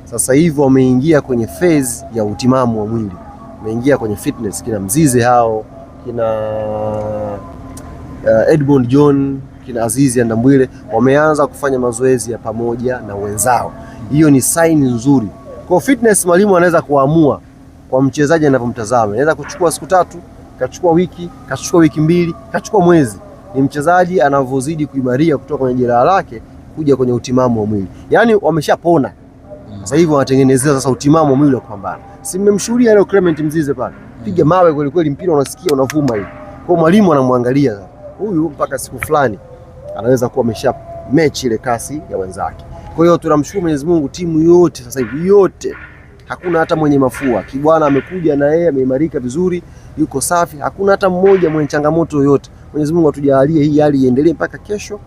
sasa hivi wameingia kwenye phase ya utimamu wa mwili, wameingia kwenye fitness. Kina Mzize hao, kina Edmond John, kina Azizi Andambwile wameanza kufanya mazoezi ya pamoja na wenzao. Hiyo ni sign nzuri. Kwa fitness mwalimu anaweza kuamua kwa mchezaji anavyomtazama. Anaweza kuchukua siku 3, kachukua wiki, kachukua wiki 2, kachukua mwezi. Ni mchezaji anavyozidi kuimaria kutoka kwenye jeraha lake kuja kwenye utimamu wa mwili. Yaani wameshapona. Sasa hivi wanatengenezea sasa utimamu wa mwili wa kupambana. Si mmemshuhudia leo Clement Mzize pale. Piga mawe kweli kweli, mpira unasikia unavuma hivi. Kwa mwalimu anamwangalia huyu mpaka siku fulani anaweza kuwa amesha mechi ile kasi ya wenzake. Kwa hiyo tunamshukuru Mwenyezi Mungu, timu yote sasa hivi yote hakuna hata mwenye mafua. Kibwana amekuja na yeye ameimarika vizuri, yuko safi, hakuna hata mmoja mwenye changamoto yoyote. Mwenyezi Mungu atujalie hii hali iendelee mpaka kesho,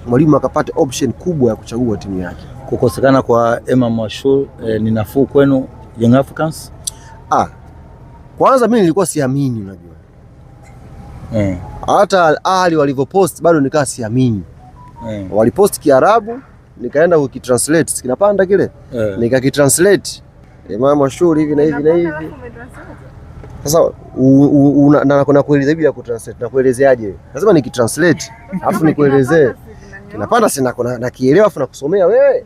mwalimu akapate option kubwa ya kuchagua timu yake. Kukosekana kwa Imam Ashur ni nafuu kwenu Young Africans? Kwanza mimi nilikuwa siamini, unajua. Hata Ali walivyopost bado nikaa siamini. Walipost Kiarabu, nikaenda kukitranslate, kinapanda kile. Nikakitranslate. Imam Ashur hivi na hivi na hivi. Sasa na kueleza bila kutranslate, na kuelezeaje? Lazima nikitranslate, alafu nikuelezee. Kinapanda sina nakielewa afu nakusomea wewe.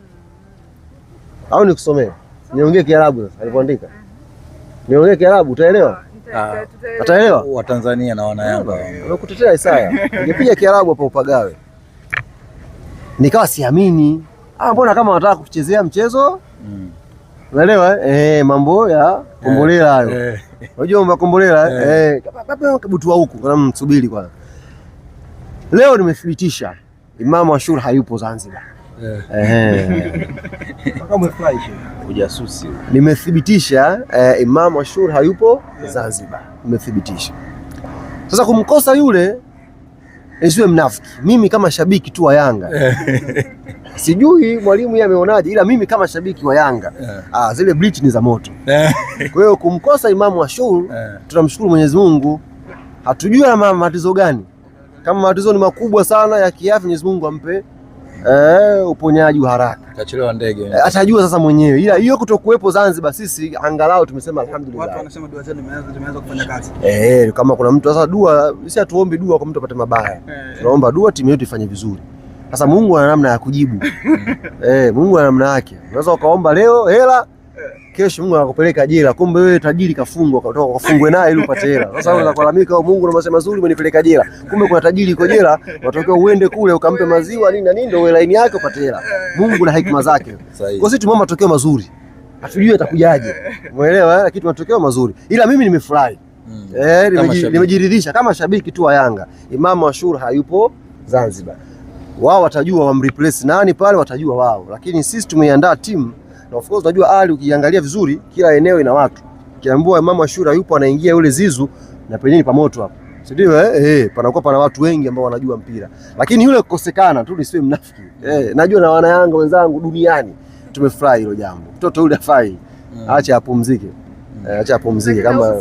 Au nikusomee? Niongee Kiarabu sasa alipoandika. Niongee Kiarabu utaelewa? Ataelewa? Wa Tanzania na wana Yanga. Wamekutetea Isaya. Ningepiga Kiarabu hapo upagawe. Nikawa siamini. Mbona kama wanataka kuchezea mchezo? Unaelewa mambo ya Kombolela hayo. Unajua mambo ya Kombolela kabutua huku kana msubiri kwanza. Leo nimethibitisha Imam Ashur hayupo Zanzibar. Kama umefurahisha ujasusi. Nimethibitisha Imam Ashur hayupo Zanzibar. Nimethibitisha. Sasa kumkosa yule nisiwe mnafiki. Mimi kama shabiki tu wa Yanga. Sijui mwalimu yeye ameonaje, ila mimi kama shabiki wa Yanga zile bleach ni za moto. Kwa hiyo kumkosa Imam Ashur tunamshukuru Mwenyezi Mungu. Hatujui ama matatizo gani. Kama matatizo ni makubwa sana ya kiafya, Mwenyezi Mungu ampe uponyaji wa haraka. Kachelewa ndege. Atajua sasa mwenyewe. Ila hiyo kutokuwepo Zanzibar sisi angalau tumesema alhamdulillah. Watu wanasema dua zetu zimeanza kufanya kazi. Kama kuna mtu sasa dua, sisi hatuombi dua kwa mtu apate mabaya. Tunaomba dua timu yetu ifanye vizuri. Sasa Mungu ana namna ya kujibu. Mungu ana namna yake. Unaweza ukaomba leo hela, kesho Mungu anakupeleka jela. Kumbe wewe tajiri kafungwa, kutoka kafungwe naye ili upate hela. Sasa unaweza kulalamika Mungu na masema mazuri umenipeleka jela. Kumbe kuna tajiri yuko jela, unatokea uende kule ukampe maziwa nini na nini ndio line yake upate hela. Mungu na hekima zake. Kwa sisi tumeomba matokeo mazuri. Hatujui atakujaje. Umeelewa? Lakini matokeo mazuri. Ila mimi nimefurahi. Nimejiridhisha kama shabiki tu wa Yanga. Imam Ashur hayupo Zanzibar. Wao watajua wamreplace nani pale, watajua wao. Lakini sisi tumeiandaa timu. Na of course unajua Ali ukiangalia vizuri kila eneo ina watu. Kiambiwa Imam Ashur yupo anaingia yule Zizu na penyewe pa moto hapo. Si ndio panakuwa pana watu wengi ambao wanajua mpira. Lakini yule kukosekana tu nisiwe mnafiki. Najua na wana Yanga wenzangu duniani tumefurahi hilo jambo. Mtoto yule afai. Acha apumzike. Acha apumzike kama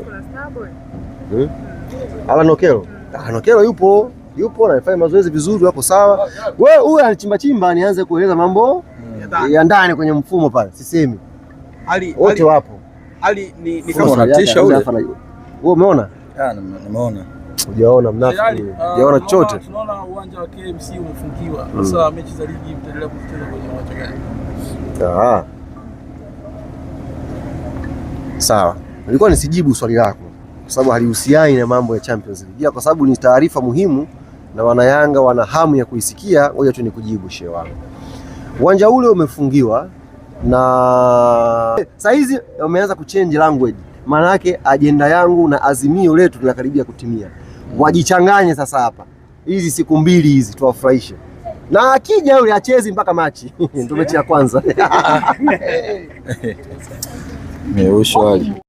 Alan Okello. Okello yupo na anafanya mazoezi vizuri, wako sawa. Wewe huyu anachimba chimba nianze kueleza mambo ya ndani kwenye mfumo pale. Sisemi. Wote wapo. Ali ni kama unatisha ule. Wewe umeona? Nimeona. Hujaona mnafiki. Hujaona chochote. Tunaona uwanja wa KMC umefungiwa. Sasa mechi za ligi mtaendelea kucheza kwenye uwanja gani? Sawa. Nilikuwa nisijibu swali lako kwa sababu halihusiani na mambo ya Champions League. Kwa sababu ni taarifa muhimu na wana Yanga wana hamu ya kuisikia, ngoja tu nikujibu shehe wangu. Uwanja ule umefungiwa na saizi wameanza kuchange language. Maana yake ajenda yangu na azimio letu linakaribia kutimia. Wajichanganye sasa hapa. Hizi siku 2 hizi tuwafurahishe. Na akija yule achezi mpaka machi. Ndio mechi ya kwanza. Meusho.